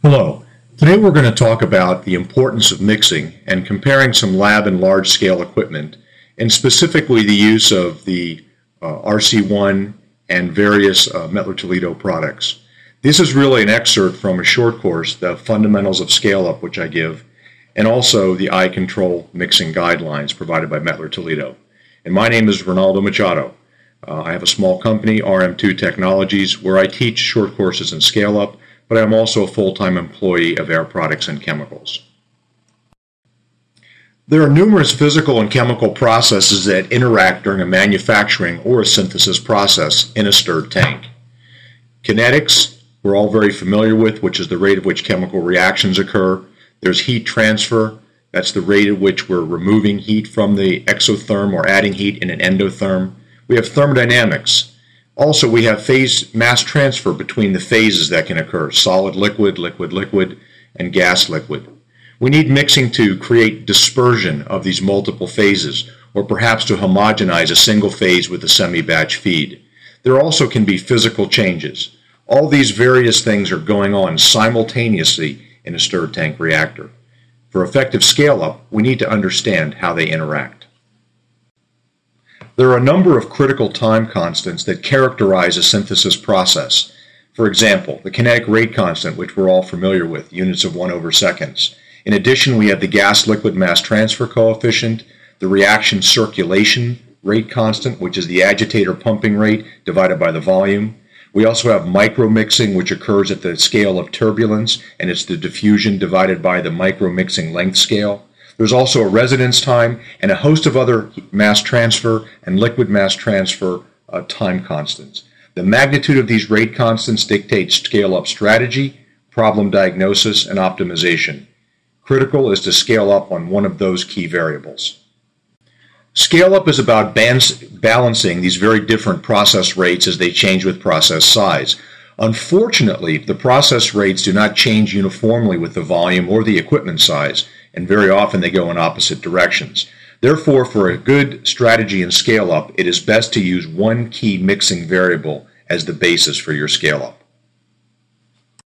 Hello. Today we're going to talk about the importance of mixing and comparing some lab and large-scale equipment, and specifically the use of the RC1 and various METTLER TOLEDO products. This is really an excerpt from a short course, the Fundamentals of Scale-Up, which I give, and also the eye control mixing guidelines provided by METTLER TOLEDO. And my name is Ronaldo Machado. I have a small company, RM2 Technologies, where I teach short courses in scale-up, but I'm also a full-time employee of Air Products and Chemicals. There are numerous physical and chemical processes that interact during a manufacturing or a synthesis process in a stirred tank. Kinetics, we're all very familiar with, which is the rate at which chemical reactions occur. There's heat transfer, that's the rate at which we're removing heat from the exotherm or adding heat in an endotherm. We have thermodynamics. Also, we have phase mass transfer between the phases that can occur, solid liquid, liquid liquid, and gas liquid. We need mixing to create dispersion of these multiple phases, or perhaps to homogenize a single phase with a semi-batch feed. There also can be physical changes. All these various things are going on simultaneously in a stirred tank reactor. For effective scale-up, we need to understand how they interact. There are a number of critical time constants that characterize a synthesis process. For example, the kinetic rate constant, which we're all familiar with, units of 1/seconds. In addition, we have the gas-liquid mass transfer coefficient, the reaction circulation rate constant, which is the agitator pumping rate divided by the volume. We also have micromixing, which occurs at the scale of turbulence, and it's the diffusion divided by the micromixing length scale. There's also a residence time and a host of other mass transfer and liquid mass transfer time constants. The magnitude of these rate constants dictates scale-up strategy, problem diagnosis, and optimization. Critical is to scale up on one of those key variables. Scale-up is about balancing these very different process rates as they change with process size. Unfortunately, the process rates do not change uniformly with the volume or the equipment size, and very often they go in opposite directions. Therefore, for a good strategy in scale-up, it is best to use one key mixing variable as the basis for your scale-up.